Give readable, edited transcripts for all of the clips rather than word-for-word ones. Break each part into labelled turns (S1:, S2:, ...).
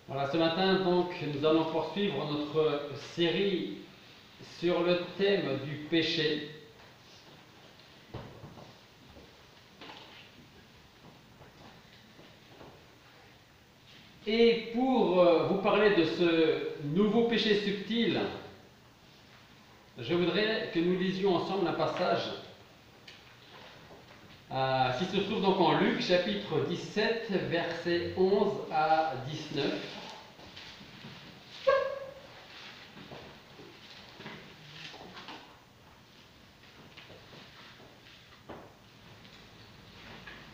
S1: Voilà, ce matin, donc, nous allons poursuivre notre série sur le thème du péché. Et pour vous parler de ce nouveau péché subtil, je voudrais que nous lisions ensemble un passage qui se trouve donc en Luc, chapitre 17, versets 11 à 19.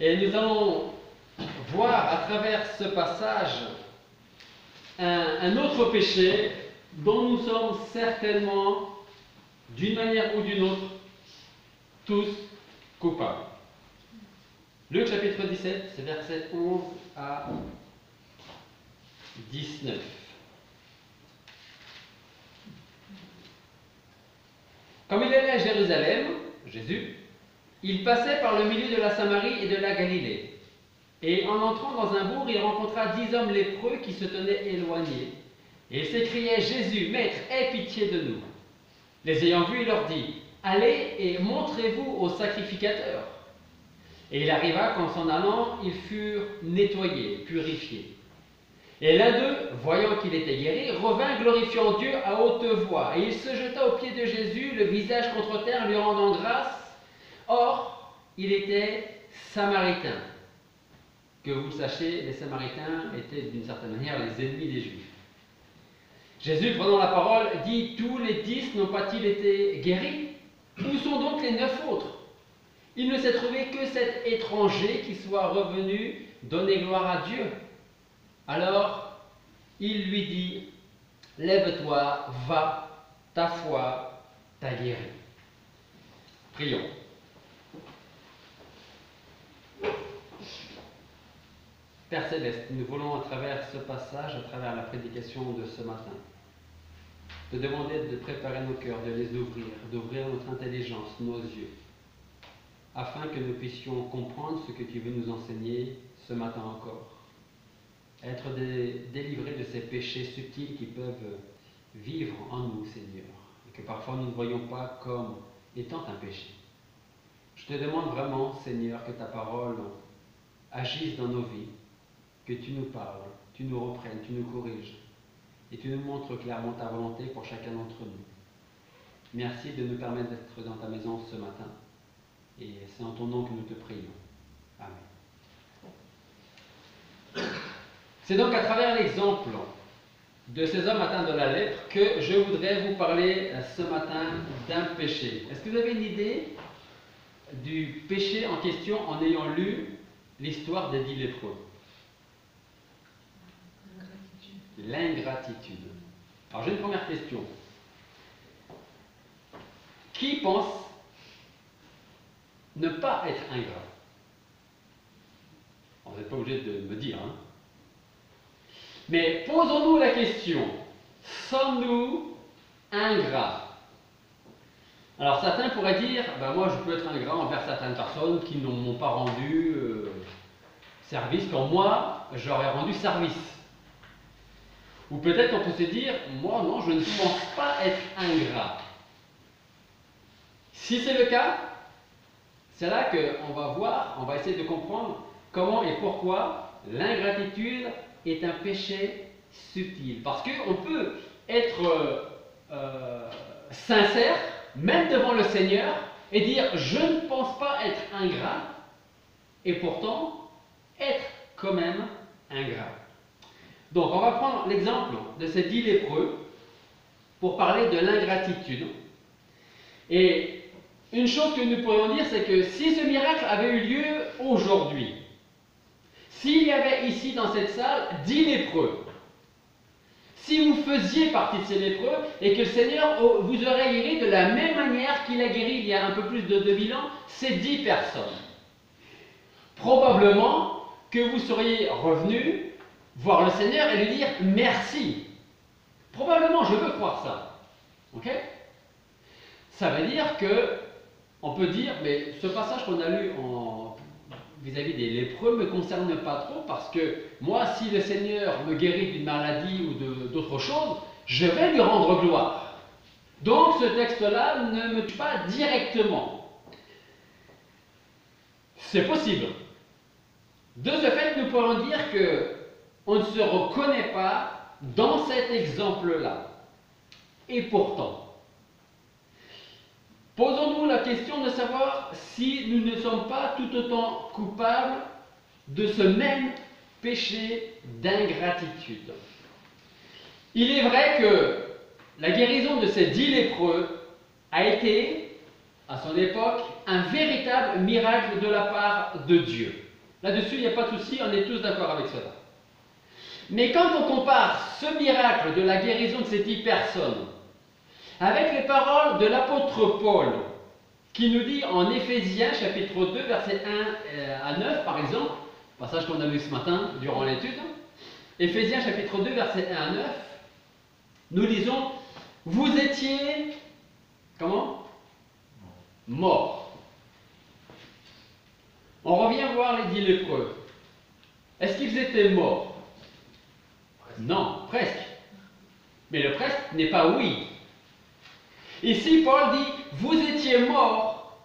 S1: Et nous allons voir à travers ce passage un autre péché dont nous sommes certainement, d'une manière ou d'une autre, tous coupables. Luc chapitre 17, c'est versets 11 à 19. Comme il allait à Jérusalem, Jésus, il passait par le milieu de la Samarie et de la Galilée. Et en entrant dans un bourg, il rencontra 10 hommes lépreux qui se tenaient éloignés. Et il s'écriait: Jésus, Maître, aie pitié de nous. Les ayant vus, il leur dit: Allez et montrez-vous au sacrificateur. Et il arriva qu'en s'en allant, ils furent nettoyés, purifiés. Et l'un d'eux, voyant qu'il était guéri, revint glorifiant Dieu à haute voix. Et il se jeta aux pieds de Jésus, le visage contre terre, lui rendant grâce. Or, il était samaritain. Que vous le sachiez, les Samaritains étaient d'une certaine manière les ennemis des Juifs. Jésus, prenant la parole, dit: Tous les 10 n'ont pas-ils été guéris? Où sont donc les 9 autres? Il ne s'est trouvé que cet étranger qui soit revenu donner gloire à Dieu. Alors, il lui dit: Lève-toi, va, ta foi t'a guéri. Prions. Père Céleste, nous voulons à travers ce passage, à travers la prédication de ce matin, te demander de préparer nos cœurs, de les ouvrir, d'ouvrir notre intelligence, nos yeux, afin que nous puissions comprendre ce que tu veux nous enseigner ce matin encore. Être délivrés de ces péchés subtils qui peuvent vivre en nous, Seigneur, et que parfois nous ne voyons pas comme étant un péché. Je te demande vraiment, Seigneur, que ta parole agisse dans nos vies, que tu nous parles, tu nous reprennes, tu nous corriges, et tu nous montres clairement ta volonté pour chacun d'entre nous. Merci de nous permettre d'être dans ta maison ce matin, et c'est en ton nom que nous te prions. Amen. C'est donc à travers l'exemple de ces hommes atteints de la lèpre que je voudrais vous parler ce matin d'un péché. Est-ce que vous avez une idée du péché en question en ayant lu l'histoire des 10 lépreux? L'ingratitude. Alors j'ai une première question. Qui pense ne pas être ingrat? Vous n'êtes pas obligé de me dire, hein? Mais posons-nous la question, sommes-nous ingrats? Alors certains pourraient dire, ben moi je peux être ingrat envers certaines personnes qui ne m'ont pas rendu service quand moi j'aurais rendu service. Ou peut-être on peut se dire, moi non, je ne pense pas être ingrat. Si c'est le cas, c'est là qu'on va voir, on va essayer de comprendre comment et pourquoi l'ingratitude est un péché subtil. Parce qu'on peut être sincère, même devant le Seigneur, et dire « je ne pense pas être ingrat », et pourtant être quand même ingrat. Donc on va prendre l'exemple de ces 10 lépreux pour parler de l'ingratitude. Et une chose que nous pourrions dire, c'est que si ce miracle avait eu lieu aujourd'hui, s'il y avait ici dans cette salle 10 lépreux, si vous faisiez partie de ces lépreux et que le Seigneur vous aurait guéri de la même manière qu'il a guéri il y a un peu plus de 2000 ans ces 10 personnes, probablement que vous seriez revenus voir le Seigneur et lui dire merci. Probablement, je veux croire ça. Ok? Ça veut dire que on peut dire, mais ce passage qu'on a lu vis-à-vis des lépreux ne me concerne pas trop parce que moi, si le Seigneur me guérit d'une maladie ou d'autre chose, je vais lui rendre gloire. Donc ce texte-là ne me tue pas directement. C'est possible. De ce fait, nous pourrons dire que on ne se reconnaît pas dans cet exemple-là. Et pourtant, posons-nous la question de savoir si nous ne sommes pas tout autant coupables de ce même péché d'ingratitude. Il est vrai que la guérison de ces 10 lépreux a été, à son époque, un véritable miracle de la part de Dieu. Là-dessus, il n'y a pas de souci, on est tous d'accord avec cela. Mais quand on compare ce miracle de la guérison de ces 10 personnes avec les paroles de l'apôtre Paul, qui nous dit en Éphésiens chapitre 2, versets 1 à 9, par exemple, passage qu'on a lu ce matin durant l'étude, Éphésiens chapitre 2, versets 1 à 9, nous lisons « Vous étiez, comment? Morts. » On revient voir les 10 lépreux. Est-ce qu'ils étaient morts? Non, presque. Mais le presque n'est pas oui. Ici, Paul dit, vous étiez morts,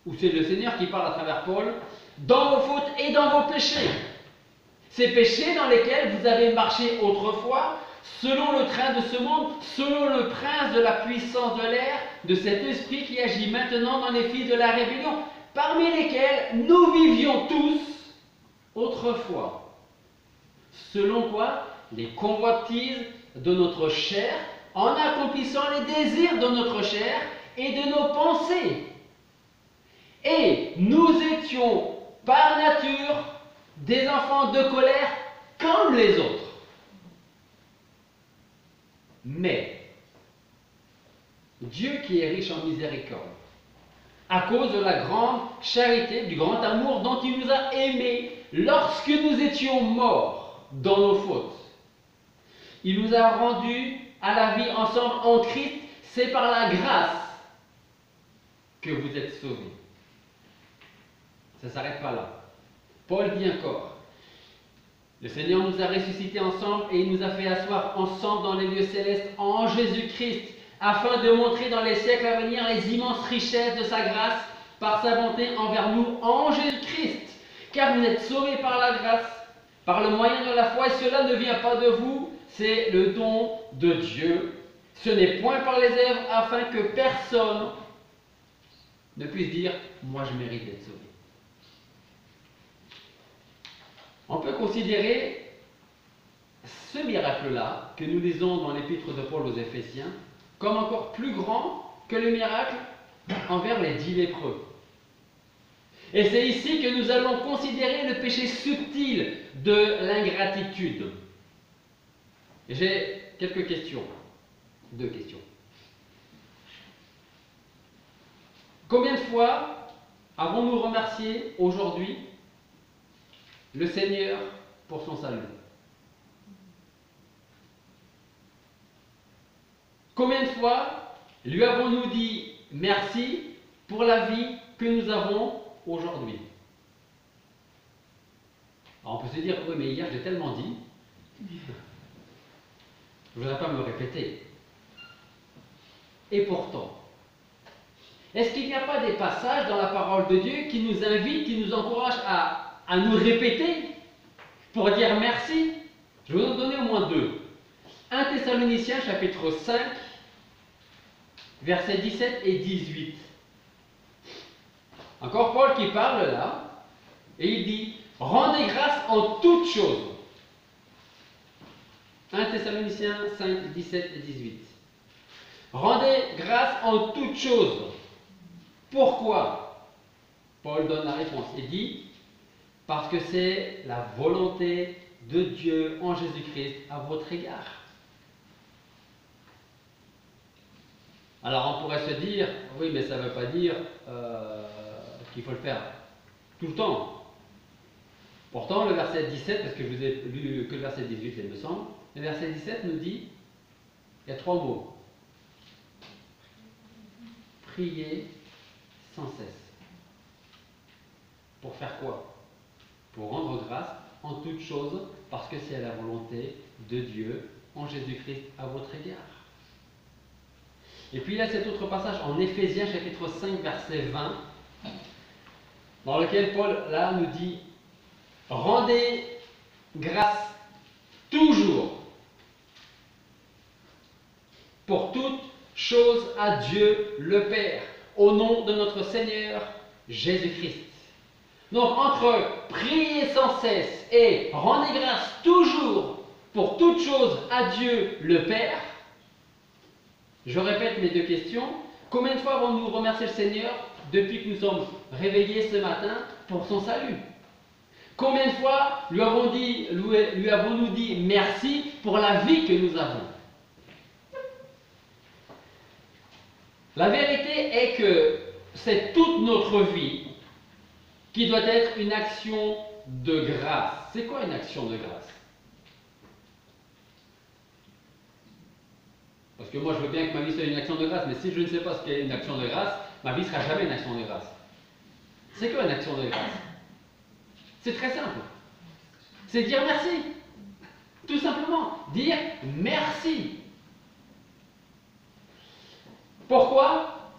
S1: ou c'est le Seigneur qui parle à travers Paul, dans vos fautes et dans vos péchés. Ces péchés dans lesquels vous avez marché autrefois, selon le train de ce monde, selon le prince de la puissance de l'air, de cet esprit qui agit maintenant dans les fils de la rébellion, parmi lesquels nous vivions tous autrefois. Selon quoi? Les convoitises de notre chair, en accomplissant les désirs de notre chair et de nos pensées. Et nous étions par nature des enfants de colère comme les autres. Mais Dieu qui est riche en miséricorde, à cause de la grande charité, du grand amour dont il nous a aimés lorsque nous étions morts dans nos fautes, il nous a rendus à la vie ensemble en Christ. C'est par la grâce que vous êtes sauvés. Ça ne s'arrête pas là. Paul dit encore, le Seigneur nous a ressuscités ensemble et il nous a fait asseoir ensemble dans les lieux célestes en Jésus-Christ, afin de montrer dans les siècles à venir les immenses richesses de sa grâce par sa bonté envers nous en Jésus-Christ. Car vous êtes sauvés par la grâce, par le moyen de la foi, et cela ne vient pas de vous, c'est le don de Dieu. Ce n'est point par les œuvres, afin que personne ne puisse dire « moi je mérite d'être sauvé ». On peut considérer ce miracle-là, que nous lisons dans l'épître de Paul aux Éphésiens, comme encore plus grand que le miracle envers les 10 lépreux. Et c'est ici que nous allons considérer le péché subtil de l'ingratitude. J'ai quelques questions. 2 questions. Combien de fois avons-nous remercié aujourd'hui le Seigneur pour son salut? Combien de fois lui avons-nous dit merci pour la vie que nous avons aujourd'hui? Alors on peut se dire, oui mais hier j'ai tellement dit, je ne voudrais pas me répéter. Et pourtant, est-ce qu'il n'y a pas des passages dans la parole de Dieu qui nous invitent, qui nous encouragent à nous répéter pour dire merci? Je vais vous en donner au moins 2. 1 Thessaloniciens chapitre 5, versets 17 et 18. Encore Paul qui parle là, et il dit « Rendez grâce en toutes choses ». 1 Thessaloniciens 5, 17 et 18. Rendez grâce en toutes choses. Pourquoi? Paul donne la réponse et dit « Parce que c'est la volonté de Dieu en Jésus-Christ à votre égard ». Alors on pourrait se dire, oui mais ça ne veut pas dire qu'il faut le faire tout le temps. Pourtant le verset 17, parce que je vous ai lu que le verset 18 il me semble, le verset 17 nous dit, il y a 3 mots. Prier sans cesse. Pour faire quoi? pour rendre grâce en toutes choses, parce que c'est la volonté de Dieu en Jésus-Christ à votre égard. Et puis il y a cet autre passage en Éphésiens chapitre 5 verset 20, dans lequel Paul là nous dit « Rendez grâce toujours pour toutes choses à Dieu le Père, au nom de notre Seigneur Jésus-Christ. » Donc entre prier sans cesse et rendez grâce toujours pour toutes choses à Dieu le Père, je répète mes deux questions. Combien de fois avons-nous remercié le Seigneur depuis que nous sommes réveillés ce matin pour son salut? Combien de fois lui avons-nous dit merci pour la vie que nous avons? La vérité est que c'est toute notre vie qui doit être une action de grâce. C'est quoi une action de grâce? Parce que moi je veux bien que ma vie soit une action de grâce, mais si je ne sais pas ce qu'est une action de grâce, ma vie ne sera jamais une action de grâce. C'est quoi une action de grâce? C'est très simple. C'est dire merci. Tout simplement, dire merci. Pourquoi?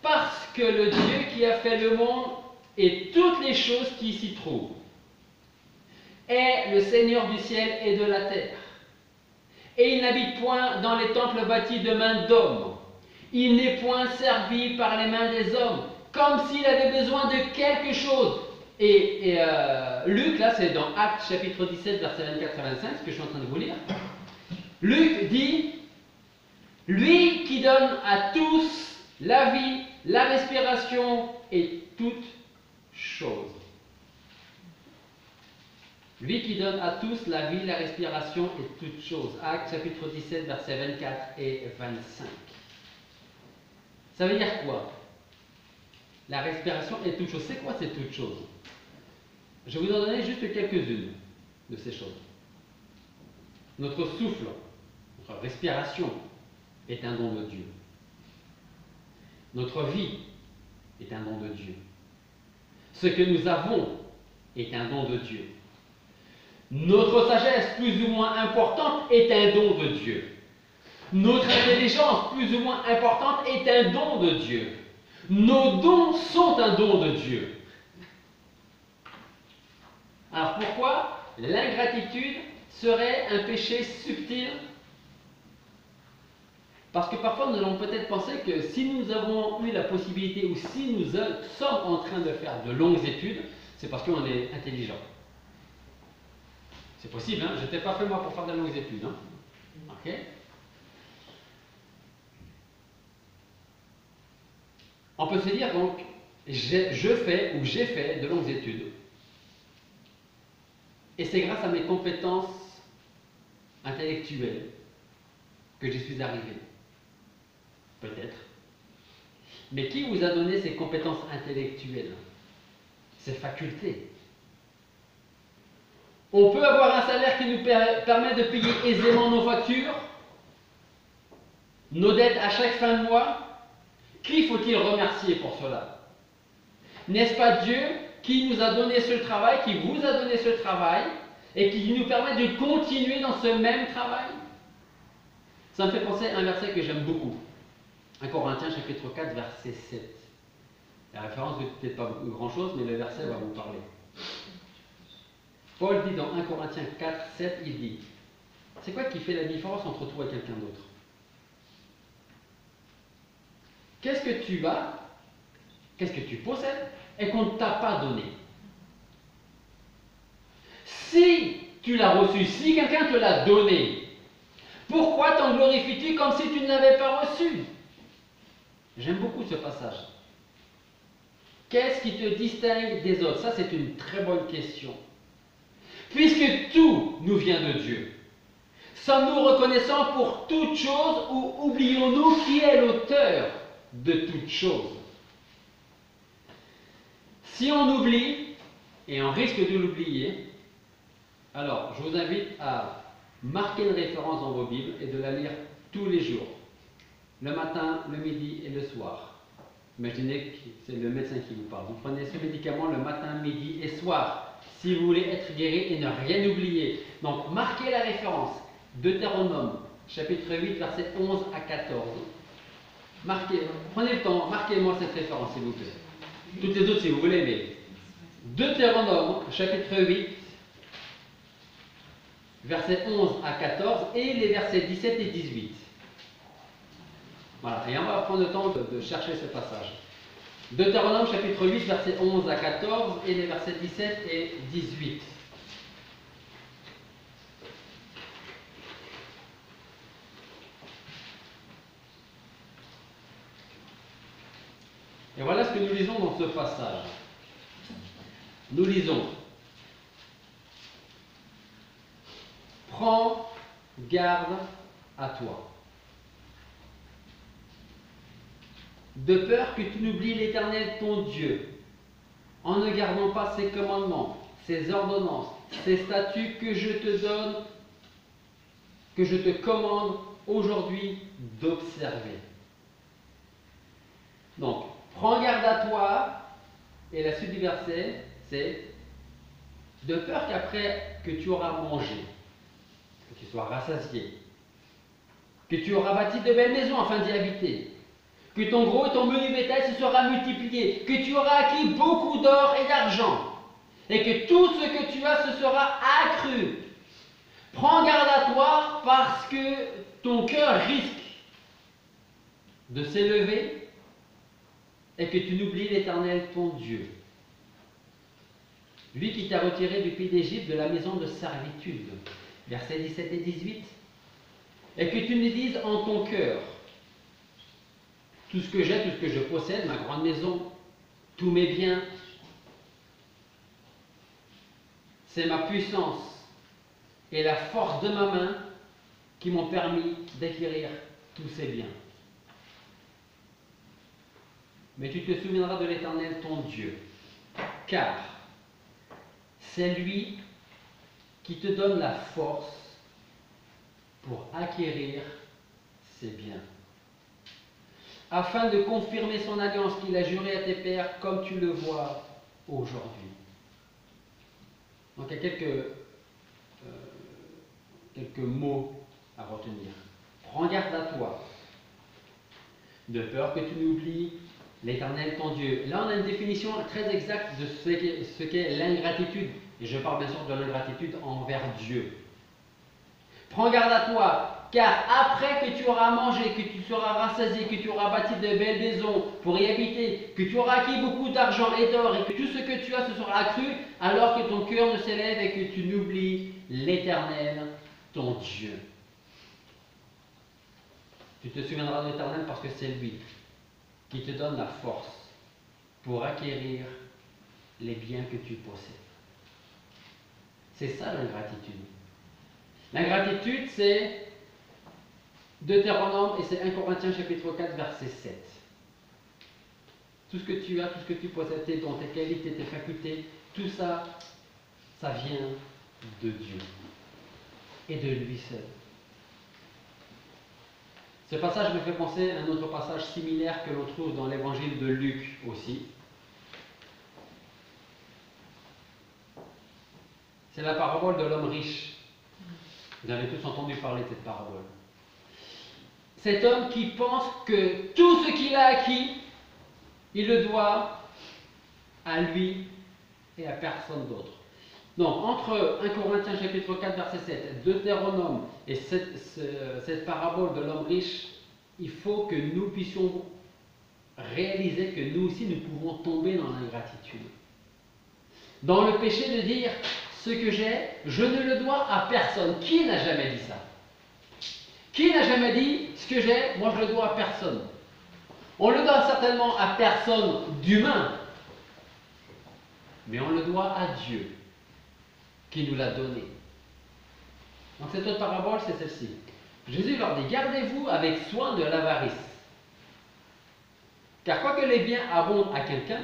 S1: Parce que le Dieu qui a fait le monde et toutes les choses qui s'y trouvent est le Seigneur du ciel et de la terre. Et il n'habite point dans les temples bâtis de mains d'hommes. Il n'est point servi par les mains des hommes, comme s'il avait besoin de quelque chose. Et Luc, là c'est dans Actes chapitre 17, verset 24-25, ce que je suis en train de vous lire. Luc dit, lui qui donne à tous la vie, la respiration et toutes choses. Lui qui donne à tous la vie, la respiration et toutes choses. Actes chapitre 17, versets 24 et 25. Ça veut dire quoi? La respiration et toutes choses. C'est quoi ces toutes choses? Je vais vous en donner juste quelques-unes de ces choses. Notre souffle, notre respiration est un don de Dieu. Notre vie est un don de Dieu. Ce que nous avons est un don de Dieu. Notre sagesse, plus ou moins importante, est un don de Dieu. Notre intelligence, plus ou moins importante, est un don de Dieu. Nos dons sont un don de Dieu. Alors pourquoi l'ingratitude serait un péché subtil? Parce que parfois nous allons peut-être penser que si nous avons eu la possibilité ou si nous sommes en train de faire de longues études, c'est parce qu'on est intelligent. C'est possible, hein? Je n'étais pas fait moi pour faire de longues études. Hein? Ok? On peut se dire donc, je fais ou j'ai fait de longues études. Et c'est grâce à mes compétences intellectuelles que j'y suis arrivé. Peut-être. Mais qui vous a donné ces compétences intellectuelles? Ces facultés? On peut avoir un salaire qui nous permet de payer aisément nos factures, nos dettes à chaque fin de mois. Qui faut-il remercier pour cela? N'est-ce pas Dieu qui nous a donné ce travail, qui vous a donné ce travail, et qui nous permet de continuer dans ce même travail? Ça me fait penser à un verset que j'aime beaucoup. 1 Corinthiens chapitre 4, verset 7. La référence ne dit peut-être pas grand-chose, mais le verset va vous parler. Paul dit dans 1 Corinthiens 4, 7, il dit, c'est quoi qui fait la différence entre toi et quelqu'un d'autre? Qu'est-ce que tu as, qu'est-ce que tu possèdes et qu'on ne t'a pas donné? Si tu l'as reçu, si quelqu'un te l'a donné, pourquoi t'en glorifies-tu comme si tu ne l'avais pas reçu? J'aime beaucoup ce passage. Qu'est-ce qui te distingue des autres? Ça, c'est une très bonne question. Puisque tout nous vient de Dieu, sommes-nous reconnaissants pour toute chose ou oublions-nous qui est l'auteur de toute chose? Si on oublie, et on risque de l'oublier, alors je vous invite à marquer une référence dans vos Bibles et de la lire tous les jours, le matin, le midi et le soir. Imaginez que c'est le médecin qui vous parle. Vous prenez ce médicament le matin, midi et soir. si vous voulez être guéri et ne rien oublier. Donc, marquez la référence. Deutéronome, chapitre 8, versets 11 à 14. Marquez, prenez le temps, marquez-moi cette référence, s'il vous plaît. Toutes les autres, si vous voulez, mais Deutéronome, chapitre 8, versets 11 à 14 et les versets 17 et 18. Voilà, et on va prendre le temps de chercher ce passage. Deutéronome, chapitre 8, versets 11 à 14 et les versets 17 et 18. Et voilà ce que nous lisons dans ce passage. Nous lisons: prends garde à toi, de peur que tu n'oublies l'Éternel ton Dieu, en ne gardant pas ses commandements, ses ordonnances, ses statuts que je te donne, que je te commande aujourd'hui d'observer. Donc, prends garde à toi, et la suite du verset, c'est de peur qu'après que tu auras mangé, que tu sois rassasié, que tu auras bâti de belles maisons afin d'y habiter, que ton gros et ton menu bétail se sera multiplié, que tu auras acquis beaucoup d'or et d'argent, et que tout ce que tu as se sera accru. Prends garde à toi parce que ton cœur risque de s'élever et que tu n'oublies l'Éternel ton Dieu, lui qui t'a retiré du pays d'Égypte, de la maison de servitude. Versets 17 et 18. Et que tu ne dises en ton cœur: tout ce que j'ai, tout ce que je possède, ma grande maison, tous mes biens, c'est ma puissance et la force de ma main qui m'ont permis d'acquérir tous ces biens. Mais tu te souviendras de l'Éternel ton Dieu, car c'est lui qui te donne la force pour acquérir ces biens, afin de confirmer son alliance qu'il a jurée à tes pères, comme tu le vois aujourd'hui. Donc il y a quelques mots à retenir. Prends garde à toi, de peur que tu n'oublies l'Éternel ton Dieu. Là, on a une définition très exacte de ce qu'est l'ingratitude. Et je parle bien sûr de l'ingratitude envers Dieu. Prends garde à toi, car après que tu auras mangé, que tu seras rassasié, que tu auras bâti de belles maisons pour y habiter, que tu auras acquis beaucoup d'argent et d'or, et que tout ce que tu as se sera accru, alors que ton cœur ne s'élève et que tu n'oublies l'Éternel, ton Dieu. Tu te souviendras de l'Éternel parce que c'est lui qui te donne la force pour acquérir les biens que tu possèdes. C'est ça l'ingratitude. L'ingratitude, c'est Deutéronome et c'est 1 Corinthiens chapitre 4 verset 7. Tout ce que tu as, tout ce que tu possèdes, tes dons, tes qualités, tes facultés, tout ça, ça vient de Dieu et de lui seul. Ce passage me fait penser à un autre passage similaire que l'on trouve dans l'évangile de Luc aussi. C'est la parabole de l'homme riche. Vous avez tous entendu parler de cette parabole. Cet homme qui pense que tout ce qu'il a acquis, il le doit à lui et à personne d'autre. Donc, entre 1 Corinthiens chapitre 4 verset 7, Deutéronome et cette parabole de l'homme riche, il faut que nous puissions réaliser que nous aussi, nous pouvons tomber dans l'ingratitude. Dans le péché de dire, ce que j'ai, je ne le dois à personne. Qui n'a jamais dit ça? Qui n'a jamais dit, ce que j'ai, moi je le dois à personne? On le doit certainement à personne d'humain, mais on le doit à Dieu, qui nous l'a donné. Donc cette autre parabole, c'est celle-ci. Jésus leur dit, gardez-vous avec soin de l'avarice. Car quoique les biens abondent à quelqu'un,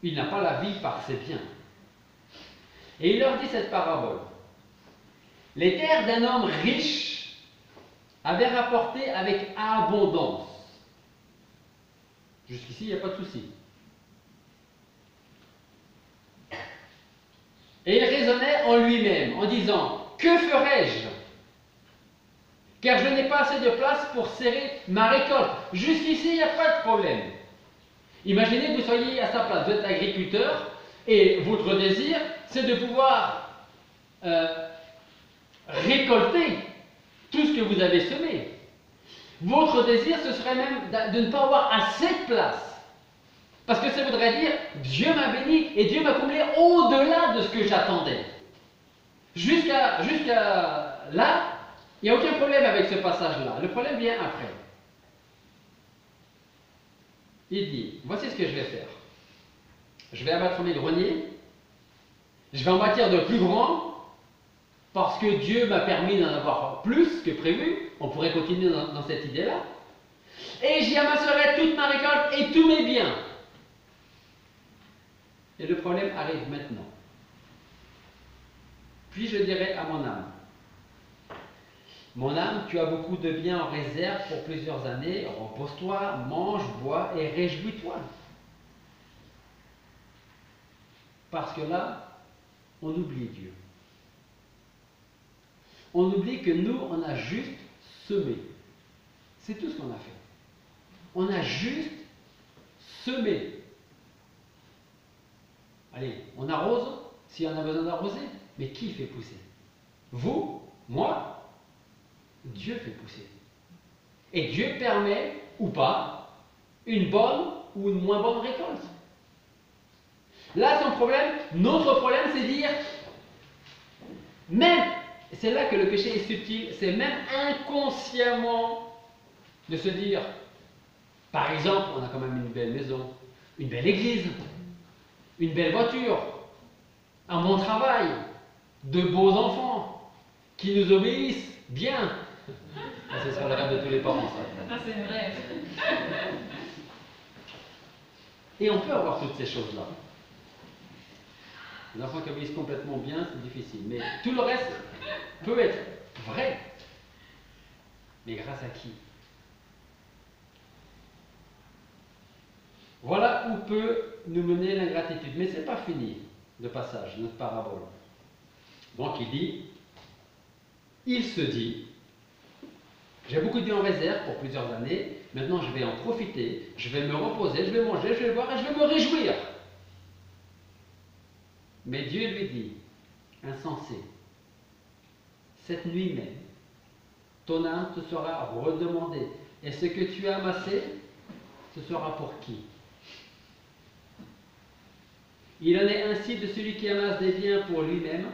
S1: il n'a pas la vie par ses biens. Et il leur dit cette parabole. Les terres d'un homme riche avaient rapporté avec abondance. Jusqu'ici, il n'y a pas de souci. Et il raisonnait en lui-même, en disant, que ferai-je? Car je n'ai pas assez de place pour serrer ma récolte. Jusqu'ici, il n'y a pas de problème. Imaginez que vous soyez à sa place, vous êtes agriculteur, et votre désir, c'est de pouvoir récolter tout ce que vous avez semé. Votre désir, ce serait même de ne pas avoir assez de place. Parce que ça voudrait dire, Dieu m'a béni et Dieu m'a comblé au-delà de ce que j'attendais. Jusqu'à là, il n'y a aucun problème avec ce passage-là. Le problème vient après. Il dit, voici ce que je vais faire. Je vais abattre mes greniers, je vais en bâtir de plus grands, parce que Dieu m'a permis d'en avoir plus que prévu. On pourrait continuer dans cette idée-là. Et j'y amasserai toute ma récolte et tous mes biens. Et le problème arrive maintenant. Puis je dirai à mon âme, mon âme, tu as beaucoup de biens en réserve pour plusieurs années, repose-toi, mange, bois et réjouis-toi. Parce que là, on oublie Dieu. On oublie que nous, on a juste semé. C'est tout ce qu'on a fait. On a juste semé. Allez, on arrose si on a besoin d'arroser. Mais qui fait pousser? Vous? Moi? Dieu fait pousser. Et Dieu permet, ou pas, une bonne ou une moins bonne récolte. Là, son problème, notre problème, c'est dire, même, c'est là que le péché est subtil, c'est même inconsciemment de se dire, par exemple, on a quand même une belle maison, une belle église, une belle voiture, un bon travail, de beaux enfants, qui nous obéissent bien. Ça, ce sera le rêve de tous les parents, ça.
S2: Ah, c'est vrai.
S1: Et on peut avoir toutes ces choses-là. Les enfants qui obéissent complètement bien, c'est difficile. Mais tout le reste peut être vrai. Mais grâce à qui? Voilà où peut nous mener l'ingratitude. Mais ce n'est pas fini, le passage, notre parabole. Donc il se dit, j'ai beaucoup de biens en réserve pour plusieurs années, maintenant je vais en profiter, je vais me reposer, je vais manger, je vais boire et je vais me réjouir. Mais Dieu lui dit, insensé, cette nuit même, ton âme te sera redemandée, et ce que tu as amassé, ce sera pour qui? Il en est ainsi de celui qui amasse des biens pour lui-même,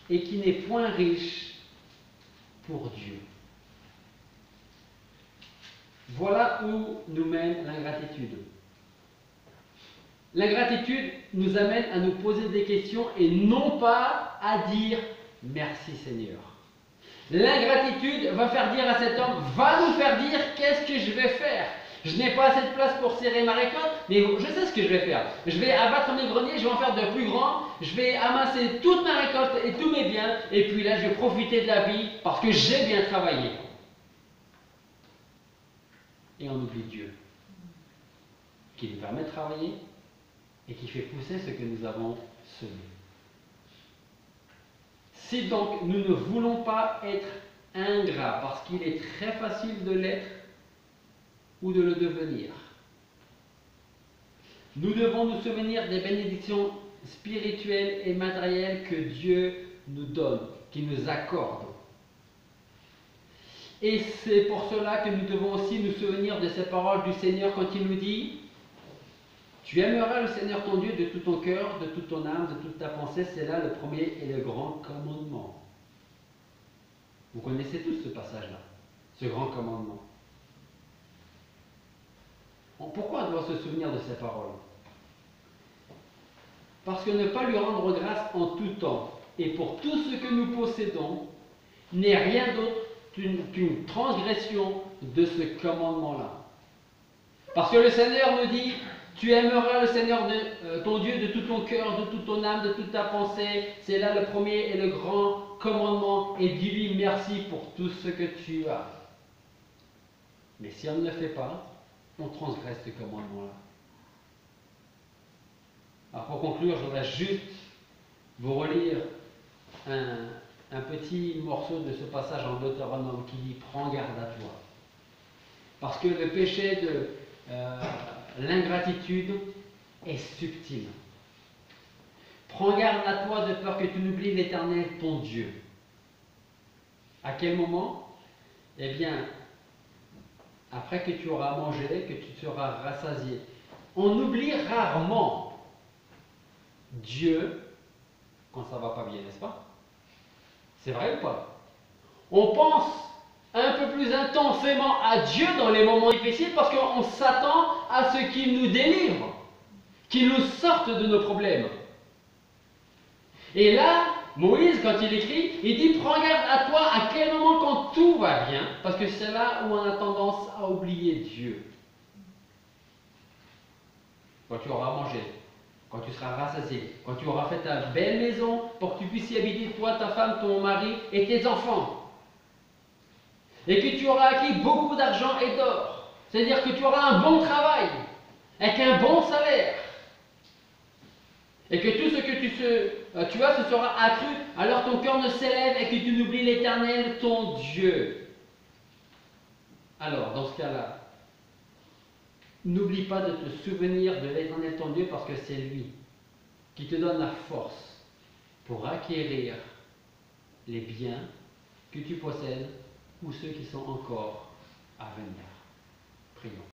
S1: et qui n'est point riche pour Dieu. Voilà où nous mène l'ingratitude. L'ingratitude nous amène à nous poser des questions et non pas à dire merci Seigneur. L'ingratitude va faire dire à cet homme, va nous faire dire qu'est-ce que je vais faire. Je n'ai pas assez de place pour serrer ma récolte, mais je sais ce que je vais faire. Je vais abattre mes greniers, je vais en faire de plus grands, je vais amasser toute ma récolte et tous mes biens, et puis là je vais profiter de la vie parce que j'ai bien travaillé. Et on oublie Dieu, qui nous permet de travailler et qui fait pousser ce que nous avons semé. Si donc nous ne voulons pas être ingrats, parce qu'il est très facile de l'être ou de le devenir, nous devons nous souvenir des bénédictions spirituelles et matérielles que Dieu nous donne, qu'il nous accorde. Et c'est pour cela que nous devons aussi nous souvenir de ces paroles du Seigneur quand il nous dit « Tu aimeras le Seigneur ton Dieu de tout ton cœur, de toute ton âme, de toute ta pensée. » C'est là le premier et le grand commandement. Vous connaissez tous ce passage-là, ce grand commandement. Pourquoi on doit se souvenir de ces paroles? Parce que ne pas lui rendre grâce en tout temps et pour tout ce que nous possédons n'est rien d'autre qu'une transgression de ce commandement-là. Parce que le Seigneur nous dit, tu aimeras le Seigneur ton Dieu de tout ton cœur, de toute ton âme, de toute ta pensée. C'est là le premier et le grand commandement. Et dis-lui merci pour tout ce que tu as. Mais si on ne le fait pas, on transgresse ce commandement-là. Alors pour conclure, je voudrais juste vous relire un petit morceau de ce passage en Deutéronome qui dit « Prends garde à toi ». Parce que le péché de l'ingratitude est subtil. Prends garde à toi de peur que tu n'oublies l'Éternel, ton Dieu. À quel moment? Eh bien, après que tu auras mangé, que tu seras rassasié. On oublie rarement Dieu quand ça ne va pas bien, n'est-ce pas? C'est vrai ou pas? On pense un peu plus intensément à Dieu dans les moments difficiles parce qu'on s'attend à ce qu'il nous délivre, qu'il nous sorte de nos problèmes. Et là, Moïse, quand il écrit, il dit « Prends garde à toi à quel moment quand tout va bien ?» Parce que c'est là où on a tendance à oublier Dieu. Quand tu auras mangé, quand tu seras rassasié, quand tu auras fait ta belle maison pour que tu puisses y habiter, toi, ta femme, ton mari et tes enfants. Et que tu auras acquis beaucoup d'argent et d'or. C'est-à-dire que tu auras un bon travail, avec un bon salaire. Et que tout ce que tu as, ce sera accru, alors ton cœur ne s'élève et que tu n'oublies l'Éternel, ton Dieu. Alors, dans ce cas-là, n'oublie pas de te souvenir de l'Éternel, ton Dieu, parce que c'est lui qui te donne la force pour acquérir les biens que tu possèdes ou ceux qui sont encore à venir. Prions.